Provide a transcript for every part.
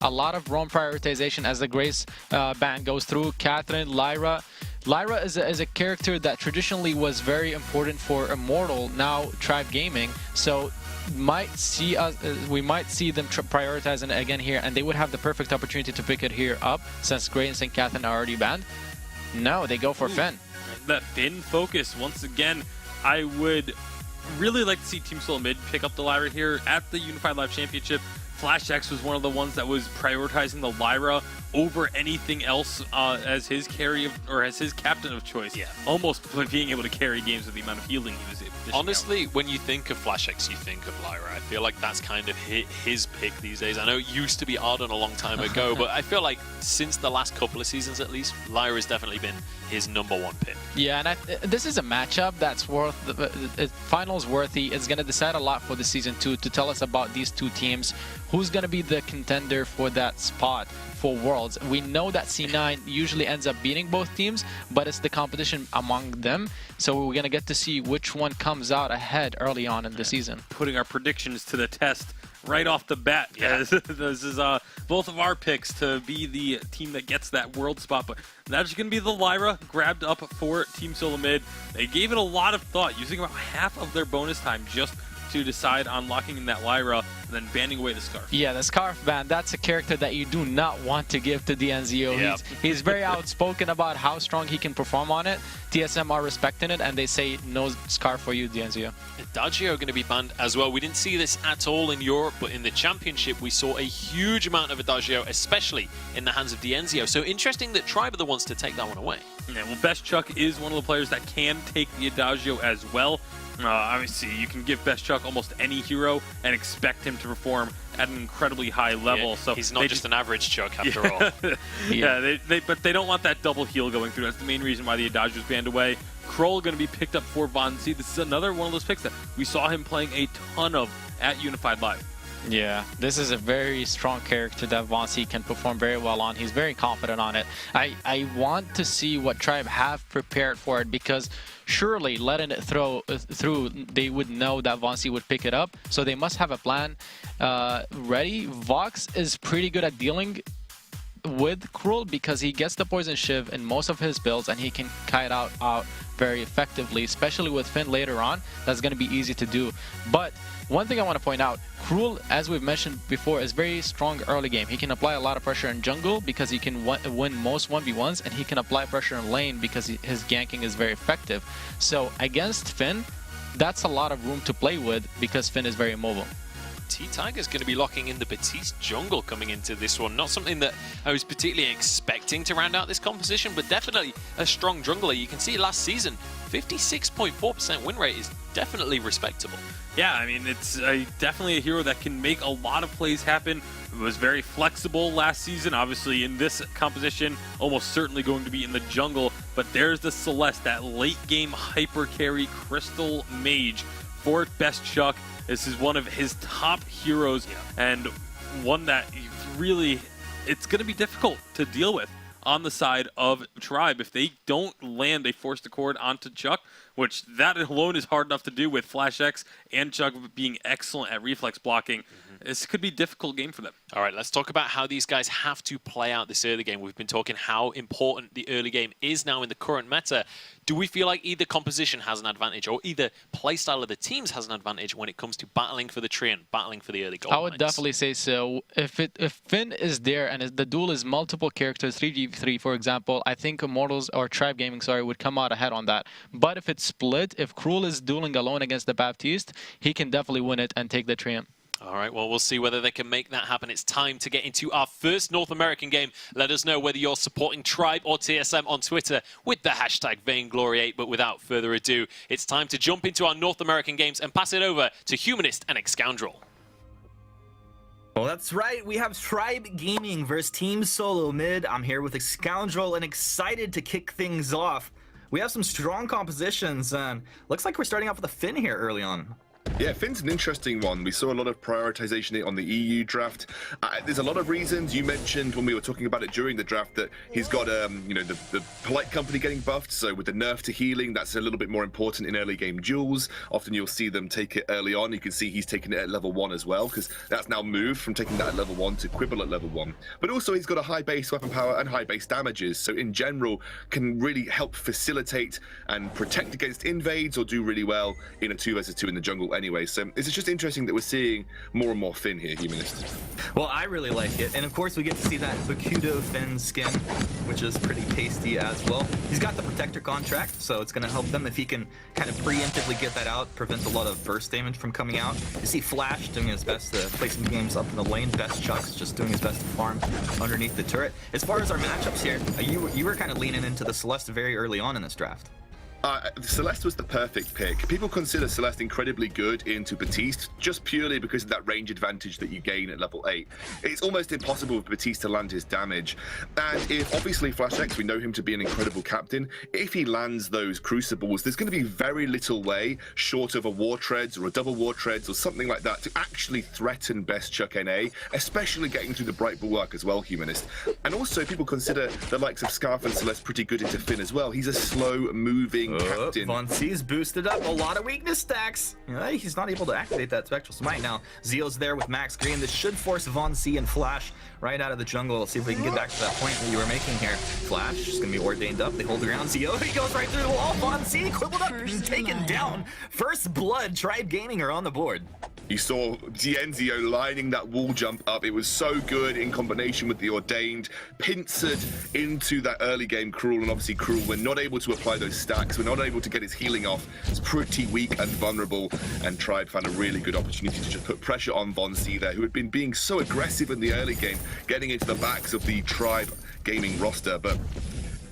a lot of roam prioritization as the Grace band goes through. Catherine, Lyra. Lyra is a character that traditionally was very important for Immortal, now Tribe Gaming. So we might see them prioritizing it again here, and they would have the perfect opportunity to pick it here up since Grace and Catherine are already banned. No, they go for Finn. That Finn focus, once again, I would really like to see Team Solo Mid pick up the Lyra here at the Unified Live Championship. Flash X was one of the ones that was prioritizing the Lyra over anything else as his carry or as his captain of choice. Yeah. Almost being able to carry games with the amount of healing he was able to dish out. Honestly, when you think of Flash X, you think of Lyra. I feel like that's kind of his pick these days. I know it used to be Arden a long time ago, but I feel like since the last couple of seasons at least, Lyra's definitely been his #1 pick. Yeah, and this is a matchup that's finals worthy. It's going to decide a lot for the season 2 to tell us about these two teams. Who's going to be the contender for that spot for Worlds? We know that C9 usually ends up beating both teams, but it's the competition among them. So we're going to get to see which one comes out ahead early on in the season. Putting our predictions to the test right off the bat. Yeah. This is both of our picks to be the team that gets that world spot, but that's going to be the Lyra grabbed up for Team Solo Mid. They gave it a lot of thought, using about half of their bonus time just to decide on locking in that Lyra and then banning away the Scarf. Yeah, the Scarf ban, that's a character that you do not want to give to DNZO. Yep. He's very outspoken about how strong he can perform on it. TSM are respecting it, and they say no Scarf for you, DNZO. Adagio going to be banned as well. We didn't see this at all in Europe, but in the Championship we saw a huge amount of Adagio, especially in the hands of DNZO. So interesting that Tribe are the ones to take that one away. Yeah, well, Best Chuck is one of the players that can take the Adagio as well. Obviously, you can give Best Chuck almost any hero and expect him to perform at an incredibly high level. Yeah, So he's not just an average Chuck after all. Yeah, but they don't want that double heal going through. That's the main reason why the Adagio is banned away. Kroll going to be picked up for Vonzi. This is another one of those picks that we saw him playing a ton of at Unified Live. Yeah, this is a very strong character that Vonzi can perform very well on. He's very confident on it. I want to see what Tribe have prepared for it, because surely letting it through, they would know that Vonzi would pick it up. So they must have a plan ready. Vox is pretty good at dealing with Cruel because he gets the Poison Shiv in most of his builds, and he can kite out very effectively, especially with Finn later on. That's going to be easy to do. But one thing I want to point out, Cruel, as we've mentioned before, is very strong early game. He can apply a lot of pressure in jungle because he can win most 1v1s, and he can apply pressure in lane because his ganking is very effective. So against Finn, that's a lot of room to play with because Finn is very mobile. T-Tiger's going to be locking in the Batiste jungle coming into this one. Not something that I was particularly expecting to round out this composition, but definitely a strong jungler. You can see last season, 56.4% win rate is definitely respectable. Yeah, I mean, it's definitely a hero that can make a lot of plays happen. It was very flexible last season. Obviously, in this composition, almost certainly going to be in the jungle. But there's the Celeste, that late-game hyper carry crystal mage for Best Chuck. This is one of his top heroes, and one that really, it's going to be difficult to deal with on the side of Tribe. If they don't land a Force Accord onto Chuck, which that alone is hard enough to do with Flash X and Chuck being excellent at reflex blocking, this could be a difficult game for them. All right, let's talk about how these guys have to play out this early game. We've been talking how important the early game is now in the current meta. Do we feel like either composition has an advantage, or either playstyle of the teams has an advantage when it comes to battling for the tree and battling for the early gold I would mines? definitely say so. If Finn is there and the duel is multiple characters, 3v3 for example, I think Immortals or Tribe Gaming, would come out ahead on that. But if it's split, if Cruel is dueling alone against the Baptiste, he can definitely win it and take the triumph. All right, well, we'll see whether they can make that happen. It's time to get into our first North American game. Let us know whether you're supporting Tribe or TSM on Twitter with the hashtag Vainglory8. But without further ado, it's time to jump into our North American games and pass it over to Humanist and Excoundrel. Well, that's right. We have Tribe Gaming versus Team Solo Mid. I'm here with Excoundrel and excited to kick things off. We have some strong compositions, and looks like we're starting off with a Finn here early on. Yeah, Finn's an interesting one. We saw a lot of prioritization on the EU draft. There's a lot of reasons. You mentioned when we were talking about it during the draft that he's got, you know, the polite company getting buffed. So with the nerf to healing, that's a little bit more important in early game duels. Often you'll see them take it early on. You can see he's taking it at level 1 as well, because that's now moved from taking that at level 1 to Quibble at level 1. But also he's got a high base weapon power and high base damages. So in general, can really help facilitate and protect against invades or do really well in a 2 versus 2 in the jungle anyway. So it's just interesting that we're seeing more and more Finn here, Humanist. Well, I really like it. And of course, we get to see that Bakudo Finn skin, which is pretty tasty as well. He's got the Protector contract, so it's going to help them if he can kind of preemptively get that out, prevent a lot of burst damage from coming out. You see Flash doing his best to play some games up in the lane. Best Chuck's just doing his best to farm underneath the turret. As far as our matchups here, you were kind of leaning into the Celeste very early on in this draft. Celeste was the perfect pick. People consider Celeste incredibly good into Baptiste just purely because of that range advantage that you gain at level 8. It's almost impossible for Baptiste to land his damage. And if obviously Flash X, we know him to be an incredible captain, if he lands those crucibles, there's going to be very little way short of a War Treads or a double War Treads or something like that to actually threaten Best Chuck NA, especially getting through the Bright Bulwark as well, Humanist. And also people consider the likes of Scarf and Celeste pretty good into Finn as well. He's a slow moving captain. Von C's boosted up a lot of weakness stacks. He's not able to activate that Spectral Smite now. Zio's there with Max Green. This should force Von C and Flash right out of the jungle. Let's see if we can get back to that point that you were making here. Flash is going to be ordained up. They hold the ground. Zio, he goes right through the wall. Von C quibbled up and taken down. First blood. Tribe Gaming are on the board. You saw Zio lining that wall jump up. It was so good in combination with the Ordained. Pincered into that early game Cruel, and obviously Cruel, we're not able to apply those stacks. We're not able to get his healing off. It's pretty weak and vulnerable, and Tribe found a really good opportunity to just put pressure on Von C there, who had been being so aggressive in the early game, getting into the backs of the Tribe Gaming roster. But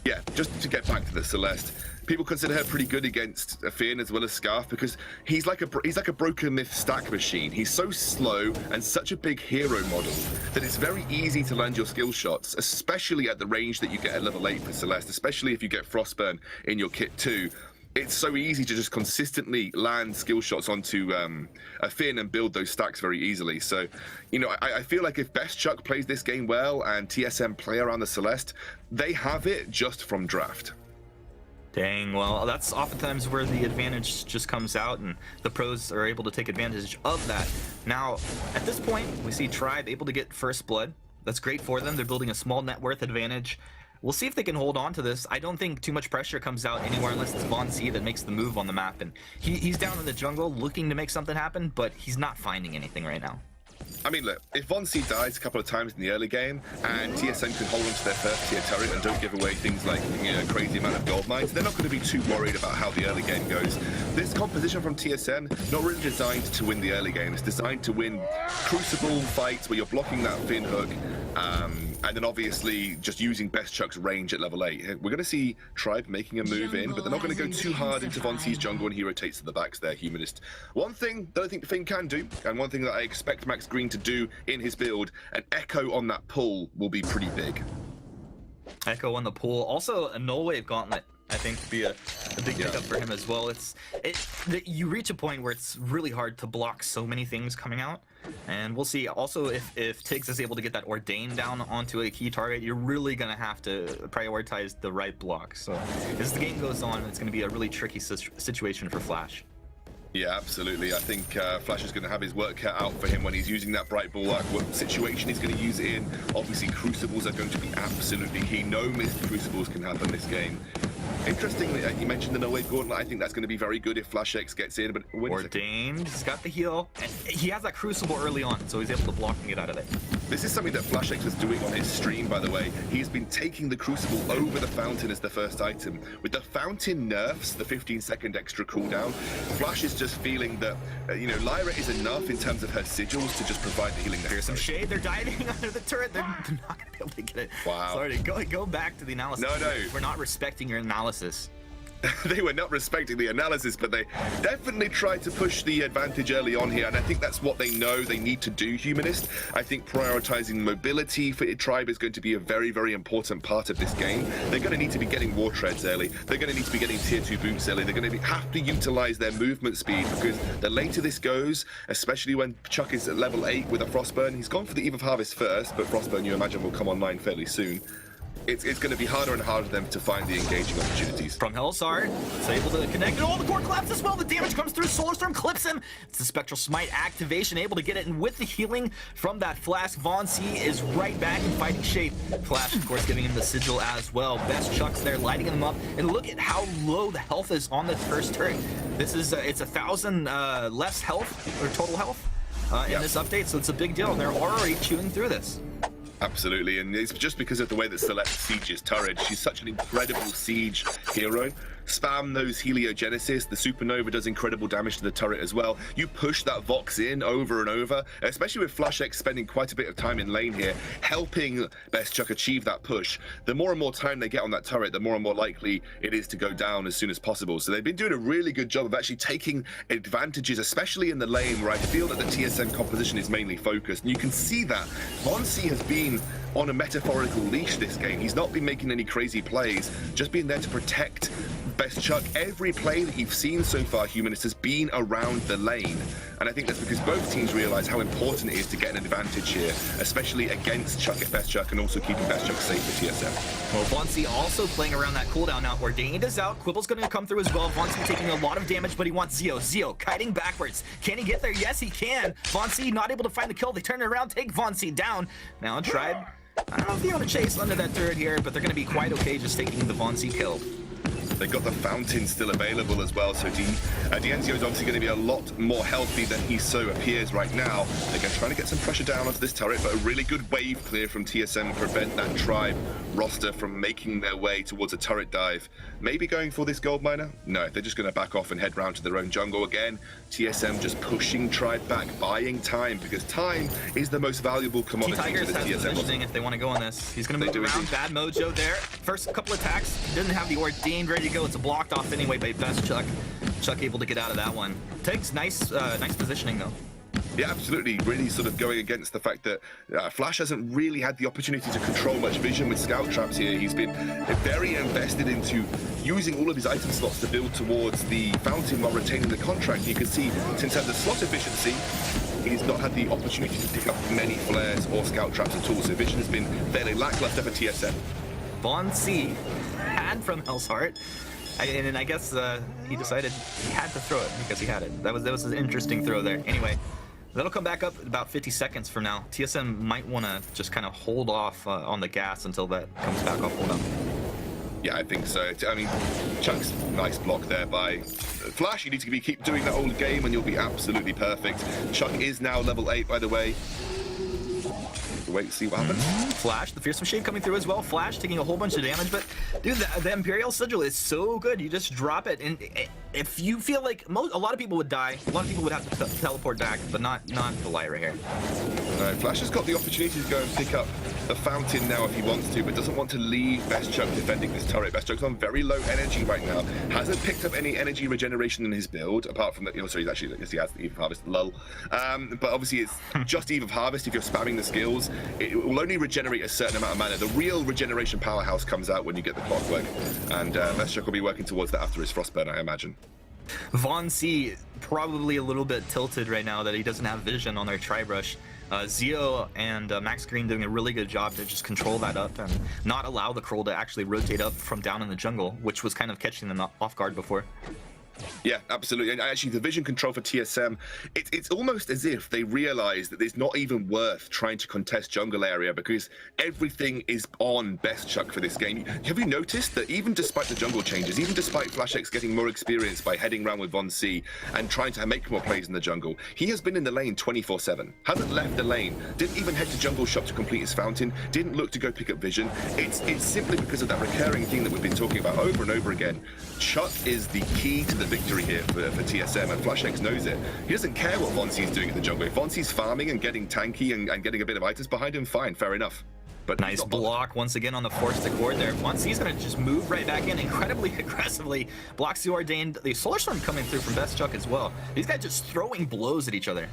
yeah, just to get back to the Celeste, people consider her pretty good against Finn as well as Scarf because he's like a broken myth stack machine. He's so slow and such a big hero model that it's very easy to land your skill shots, especially at the range that you get at level 8 for Celeste, especially if you get Frostburn in your kit too. It's so easy to just consistently land skill shots onto a Finn and build those stacks very easily. So, you know, I feel like if Best Chuck plays this game well and TSM play around the Celeste, they have it just from draft. Dang, well, that's oftentimes where the advantage just comes out, and the pros are able to take advantage of that. Now, at this point, we see Tribe able to get first blood. That's great for them. They're building a small net worth advantage. We'll see if they can hold on to this. I don't think too much pressure comes out anywhere unless it's Von C that makes the move on the map. And he's down in the jungle looking to make something happen, but he's not finding anything right now. I mean, look, if Von C dies a couple of times in the early game and TSM can hold on to their first tier turret and don't give away things like, you know, crazy amount of gold mines, they're not going to be too worried about how the early game goes. This composition from TSM, not really designed to win the early game. It's designed to win crucible fights where you're blocking that Finn hook, and then obviously just using Best Chuck's range at level 8. We're going to see Tribe making a move in, but they're not going to go too hard into Von C's jungle, and he rotates to the backs there, Humanist. One thing that I think Finn can do, and one thing that I expect Max Green to do in his build, an Echo on that pull will be pretty big. Echo on the pull. Also, a Null Wave Gauntlet, I think, would be a big pickup for him as well. You reach a point where it's really hard to block so many things coming out. And we'll see also if Tiggs is able to get that Ordained down onto a key target, you're really going to have to prioritize the right block. So as the game goes on, it's going to be a really tricky situation for Flash. Yeah, absolutely. I think Flash is going to have his work cut out for him when he's using that Bright Bulwark. What situation he's going to use it in. Obviously, Crucibles are going to be absolutely key. No missed Crucibles can happen this game. Interestingly, you mentioned the No Wave Gauntlet. I think that's going to be very good if Flash X gets in. But Ordained, he's got the heal. And he has that Crucible early on, so he's able to block and get out of it. This is something that Flash X was doing on his stream, by the way. He's been taking the Crucible over the Fountain as the first item. With the Fountain nerfs, the 15-second extra cooldown, Flash is just feeling that, you know, Lyra is enough in terms of her sigils to just provide the healing necessary. Here's some shade. They're diving under the turret. They're not going to be able to get it. Wow. Sorry, go back to the analysis. No. We're not respecting your analysis. they were not respecting the analysis, but they definitely tried to push the advantage early on here, and I think that's what they know they need to do, Humanist. I think prioritizing mobility for Tribe is going to be a very, very important part of this game. They're going to need to be getting war treads early. They're going to need to be getting tier 2 boots early. They're going to have to utilize their movement speed, because the later this goes, especially when Chuck is at level 8 with a Frostburn, he's gone for the Eve of Harvest first, but Frostburn, you imagine, will come online fairly soon. It's going to be harder and harder for them to find the engaging opportunities. From Hellsart, it's able to connect. Oh, the core collapse as well. The damage comes through. Solar Storm clips him. It's the Spectral Smite activation, able to get it. And with the healing from that Flask, Von C is right back in fighting shape. Flash, of course, giving him the sigil as well. Best Chuck's there, lighting him up. And look at how low the health is on the first turret. This is, it's 1,000 less health, or total health, in this update. So it's a big deal. And they're already chewing through this. Absolutely, and it's just because of the way that Celeste sieges turret. She's such an incredible siege hero. Spam those Heliogenesis. The Supernova does incredible damage to the turret as well. You push that Vox in over and over, especially with FlashX spending quite a bit of time in lane here, helping Best Chuck achieve that push. The more and more time they get on that turret, the more and more likely it is to go down as soon as possible. So they've been doing a really good job of actually taking advantages, especially in the lane where I feel that the TSM composition is mainly focused. And you can see that Von C has been on a metaphorical leash this game. He's not been making any crazy plays, just being there to protect Best Chuck. Every play that you've seen so far, Humanist, has been around the lane. And I think that's because both teams realize how important it is to get an advantage here, especially against Chuck at Best Chuck, and also keeping Best Chuck safe for TSM. Well, Von C also playing around that cooldown now. Ordained is out. Quibble's going to come through as well. Von C taking a lot of damage, but he wants Zeo. Zeo kiting backwards. Can he get there? Yes, he can. Von C not able to find the kill. They turn it around, take Von C down. Now Tribe, I don't know if they want to chase under that turret here, but they're going to be quite okay just taking the Von C kill. They've got the fountain still available as well, so D'Enzio is obviously going to be a lot more healthy than he so appears right now. Again, trying to get some pressure down onto this turret, but a really good wave clear from TSM to prevent that Tribe roster from making their way towards a turret dive. Maybe going for this gold miner? No, they're just going to back off and head round to their own jungle again. TSM just pushing Tribe back, buying time, because time is the most valuable commodity to the TSM roster. If they want to go on this, he's going to move around. Bad mojo there. First couple attacks, didn't have the Ordained ready to go. It's blocked off anyway by Best Chuck. Chuck able to get out of that one. Takes nice positioning though. Yeah, absolutely. Really sort of going against the fact that Flash hasn't really had the opportunity to control much vision with scout traps here. He's been very invested into using all of his item slots to build towards the fountain while retaining the contract. You can see, since the slot efficiency, he's not had the opportunity to pick up many flares or scout traps at all. So vision has been fairly lackluster for TSM. Von C had from Hellsart. And I guess he decided he had to throw it because he had it. That was an interesting throw there. Anyway, that'll come back up about 50 seconds from now. TSM might want to just kind of hold off on the gas until that comes back off. Hold up. Yeah, I think so. I mean, Chuck's nice block there by Flash. You need to keep doing that all game and you'll be absolutely perfect. Chuck is now level 8, by the way. Wait, see what happens. Flash, the Fearsome Shade coming through as well. Flash taking a whole bunch of damage, but dude, the Imperial Sigil is so good. You just drop it, and if you feel like a lot of people would die, a lot of people would have to teleport back, but not the Lyra here. Flash has got the opportunity to go and pick up the fountain now if he wants to, but doesn't want to leave Best Chuck defending this turret. Best Chuck's on very low energy right now. Hasn't picked up any energy regeneration in his build, apart from that. Sorry, he's actually, yes, he has the Eve of Harvest, lull. But obviously, it's just Eve of Harvest. If you're spamming the skills, it will only regenerate a certain amount of mana. The real regeneration powerhouse comes out when you get the clockwork, and Best Chuck will be working towards that after his Frostburn, I imagine. Von C probably a little bit tilted right now that he doesn't have vision on their Tri-Brush. Zeo and Max Green doing a really good job to just control that up and not allow the Kroll to actually rotate up from down in the jungle, which was kind of catching them off guard before. Yeah, absolutely. And actually, the vision control for TSM, it's almost as if they realize that it's not even worth trying to contest jungle area because everything is on Best Chuck for this game. Have you noticed that even despite the jungle changes, even despite FlashX getting more experience by heading around with Von C and trying to make more plays in the jungle, he has been in the lane 24/7, hasn't left the lane, didn't even head to jungle shop to complete his fountain, didn't look to go pick up vision. It's simply because of that recurring theme that we've been talking about over and over again. Chuck is the key to the victory here for TSM, and FlashX knows it. He doesn't care what Von C's doing in the jungle. If Von C's farming and getting tanky and getting a bit of items behind him, fine, fair enough. But Nice block once again on the forced accord there. He's gonna just move right back in incredibly aggressively. Blocks the Ordained. The Solar Storm coming through from Best Chuck as well. These guys just throwing blows at each other.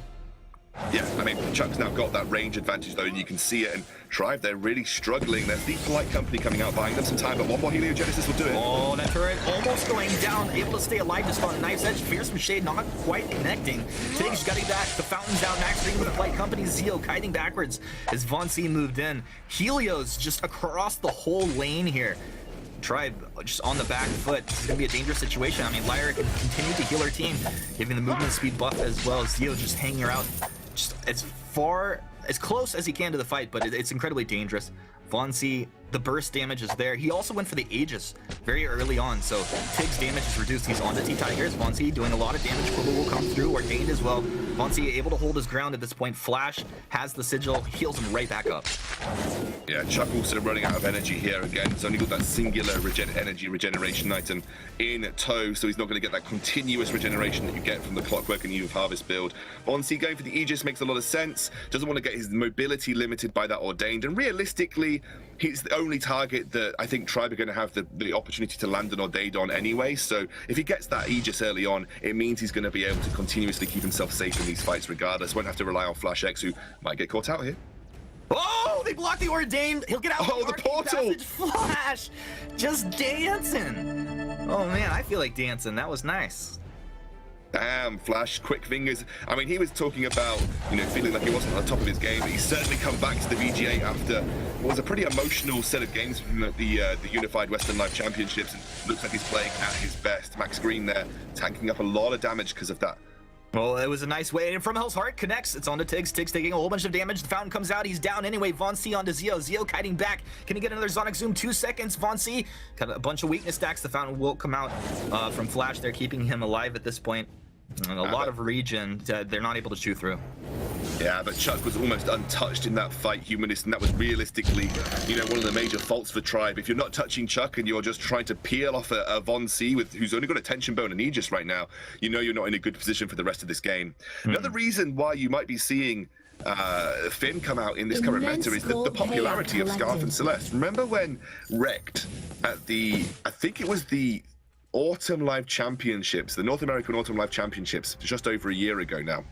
Yeah, I mean, Chuck's now got that range advantage though, and you can see it. And Tribe, they're really struggling. There's the Polite Company coming out, buying them some time, but one more Heliogenesis will do it. Oh, that turret almost going down, able to stay alive just on a Knife's Edge. Fearsome Shade not quite connecting. Tiggs getting back, the fountain's down, Max Green with the Polite Company, Zeo kiting backwards as Von C moved in. Helio's just across the whole lane here. Tribe just on the back foot. This is going to be a dangerous situation. I mean, Lyra can continue to heal her team, giving the movement speed buff as well as Zeo just hanging her out just as close as he can to the fight, but it's incredibly dangerous. Von C, the burst damage is there. He also went for the Aegis very early on, so Tig's damage is reduced. He's on the T-Tigers. Von C doing a lot of damage. Quibble will come through, Ordained as well. Von C able to hold his ground at this point. Flash has the Sigil, heals him right back up. Yeah, Chuck also running out of energy here again. He's only got that singular energy regeneration item in tow, so he's not going to get that continuous regeneration that you get from the Clockwork and Eve of Harvest build. Von C going for the Aegis makes a lot of sense. Doesn't want to get his mobility limited by that Ordained, and realistically, he's the only target that I think Tribe are going to have the opportunity to land an Ordained on anyway. So if he gets that Aegis early on, it means he's going to be able to continuously keep himself safe in these fights regardless. Won't have to rely on Flash X, who might get caught out here. Oh, they blocked the Ordained. He'll get out. Oh, the portal. Passage. Flash just dancing. Oh man, I feel like dancing. That was nice. Damn, Flash, quick fingers. I mean, he was talking about, feeling like he wasn't on the top of his game, but he's certainly come back to the VGA after what was a pretty emotional set of games from the Unified Western Live Championships. And looks like he's playing at his best. Max Green there, tanking up a lot of damage because of that. Well, it was a nice way. And from Hell's Heart connects. It's on to Tiggs. Tiggs taking a whole bunch of damage. The fountain comes out. He's down anyway. Von C onto Zeo. Zeo kiting back. Can he get another Sonic Zoom? 2 seconds. Von C got a bunch of weakness stacks. The fountain will come out from Flash. They're keeping him alive at this point. And a lot of region they're not able to chew through. Yeah, but Chuck was almost untouched in that fight, Humanist, and that was realistically, one of the major faults for Tribe. If you're not touching Chuck and you're just trying to peel off a Von C who's only got a tension bone and Aegis right now, you're not in a good position for the rest of this game. Another reason why you might be seeing Finn come out in this current meta is the popularity of Scarf and Celeste. Remember when Wrecked at I think it was the Autumn Live Championships, the North American Autumn Live Championships, just over a year ago now.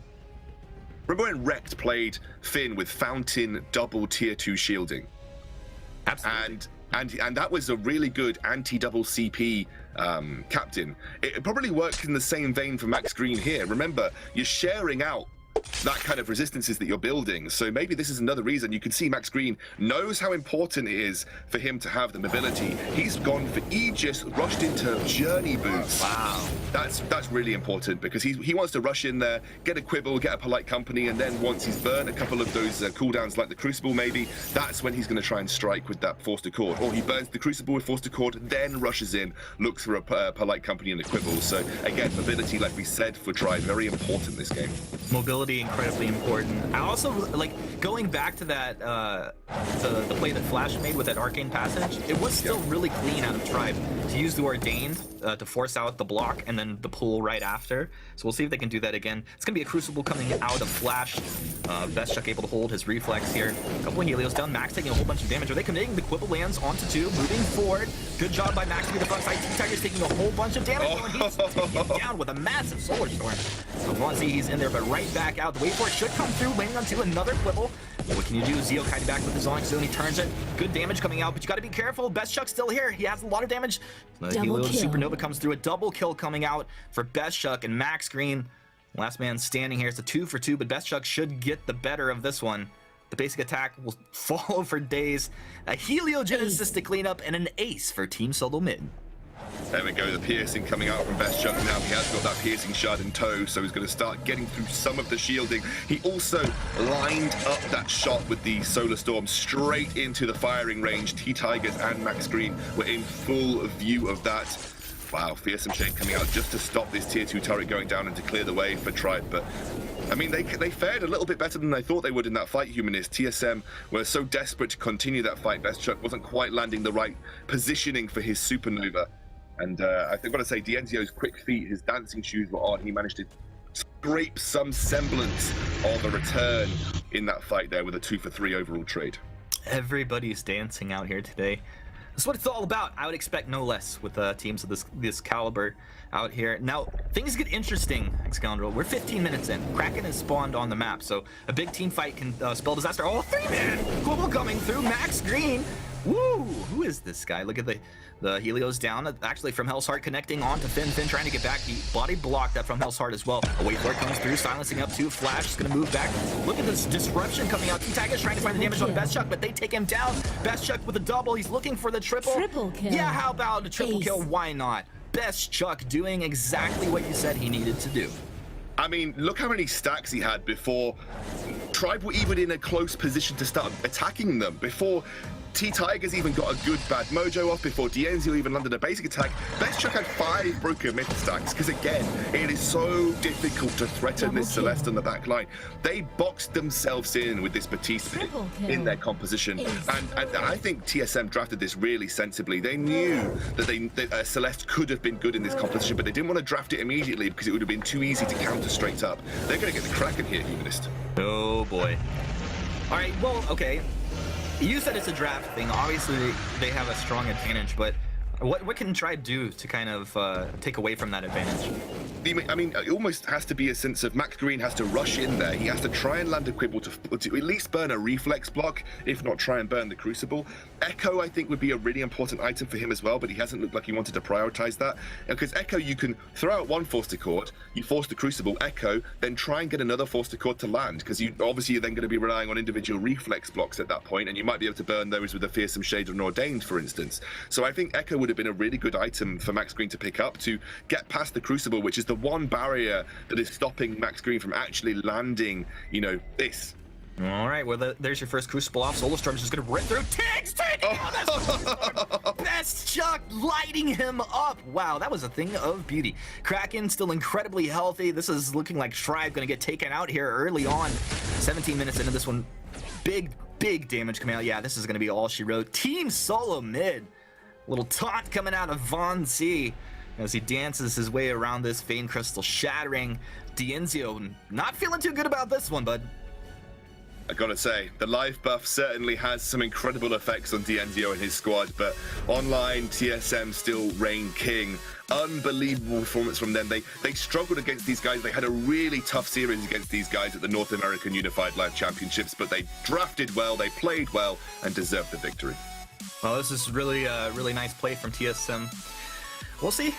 Remember when Wrecked played Finn with Fountain double tier 2 shielding? Absolutely. And that was a really good anti-double CP captain. It probably worked in the same vein for Max Green here. Remember, you're sharing out that kind of resistances that you're building. So maybe this is another reason. You can see Max Green knows how important it is for him to have the mobility. He's gone for Aegis, rushed into Journey boots. Wow. That's really important because he wants to rush in there, get a Quibble, get a Polite Company, and then once he's burned a couple of those cooldowns like the Crucible maybe, that's when he's going to try and strike with that Forced Accord. Or he burns the Crucible with Forced Accord, then rushes in, looks for a Polite Company and a Quibble. So again, mobility, like we said, for Tribe, very important in this game. Mobility incredibly important. I also like going back to that the play that Flash made with that Arcane Passage. It was still really clean out of Tribe to use the Ordained to force out the block and then the pull right after. So we'll see if they can do that again. It's gonna be a Crucible coming out of Flash. Best Chuck able to hold his reflex here. A couple of Helios down. Max taking a whole bunch of damage. Are they committing? The Quibble lands onto 2, moving forward. Good job by Max to be the front side. T-Tiger's taking a whole bunch of damage. And he's taking it down with a massive Solar Storm. So Von Z, he's in there, but right back out. The wait for it should come through, landing onto another Quibble. Well, what can you do? Zeo kiting back with the Sonic Zone. He turns it. Good damage coming out, but you got to be careful. Best Chuck's still here. He has a lot of damage. Helio Supernova comes through. A double kill coming out for Best Chuck and Max Green. Last man standing here. It's a 2 for 2, but Best Chuck should get the better of this one. The basic attack will follow for days. A Heliogenesis to clean up and an ace for Team Solo Mid. There we go, the piercing coming out from Best Chuck now. He has got that piercing shard in tow, so he's going to start getting through some of the shielding. He also lined up that shot with the Solar Storm straight into the firing range. T-Tigers and Max Green were in full view of that. Wow, Fearsome Shade coming out just to stop this tier 2 turret going down and to clear the way for Tribe. But I mean, they fared a little bit better than I thought they would in that fight, Humanist. TSM were so desperate to continue that fight. Best Chuck wasn't quite landing the right positioning for his Supernova. And I think what I say, Dienzio's quick feet, his dancing shoes were on. He managed to scrape some semblance of a return in that fight there with a 2 for 3 overall trade. Everybody's dancing out here today. That's what it's all about. I would expect no less with teams of this caliber out here. Now, things get interesting, Scoundrel. We're 15 minutes in. Kraken has spawned on the map, so a big team fight can spell disaster. Oh, 3-man! Global coming through. Max Green. Woo! Who is this guy? Look at the Helios down. Actually, from Hell's Heart connecting on to Finn. Finn trying to get back. He body blocked that from Hell's Heart as well. A wave flare comes through, silencing up 2. Flash is going to move back. Look at this disruption coming out. T-Tag is trying to find the damage on Best Chuck, but they take him down. Best Chuck with a double. He's looking for the triple. Triple kill. Yeah, how about a triple Ace. kill? Why not? Best Chuck doing exactly what you said he needed to do. I mean, look how many stacks he had before Tribe were even in a close position to start attacking them. Before T-Tigers even got a good bad mojo off, before Dienzio even landed a basic attack, Best Chuck had 5 broken mid stacks, because again, it is so difficult to threaten this Celeste on the back line. They boxed themselves in with this Batiste pick in their composition, and I think TSM drafted this really sensibly. They knew that Celeste could have been good in this composition, but they didn't want to draft it immediately because it would have been too easy to counter straight up. They're going to get the Kraken here, Humanist. Oh boy. All right, well, okay. You said it's a draft thing. Obviously, they have a strong advantage, but what can Tribe do to kind of take away from that advantage? I mean, it almost has to be a sense of Max Green has to rush in there. He has to try and land a quibble to at least burn a reflex block, if not try and burn the Crucible. Echo, I think, would be a really important item for him as well, but he hasn't looked like he wanted to prioritize that. Because Echo, you can throw out one Force to Court, you force the Crucible, Echo, then try and get another Force to Court to land, because you're then going to be relying on individual reflex blocks at that point, and you might be able to burn those with a Fearsome Shade or an Ordained, for instance. So I think Echo would have been a really good item for Max Green to pick up to get past the Crucible, which is the one barrier that is stopping Max Green from actually landing, this. All right, well, there's your first Crucible off. Solar Storm's just going to rip through. Tags taking on that Solar Storm. Best Chuck lighting him up. Wow, that was a thing of beauty. Kraken still incredibly healthy. This is looking like Tribe going to get taken out here early on. 17 minutes into this one. Big damage coming out. Yeah, this is going to be all she wrote. Team Solo mid. Little taunt coming out of Von C as he dances his way around this Vein Crystal, shattering. Dienzio not feeling too good about this one, bud. I gotta say, the life buff certainly has some incredible effects on Dienzio and his squad, but online, TSM still reign king. Unbelievable performance from them. They struggled against these guys. They had a really tough series against these guys at the North American Unified Live Championships, but they drafted well, they played well, and deserved the victory. Well, this is really nice play from TSM. We'll see.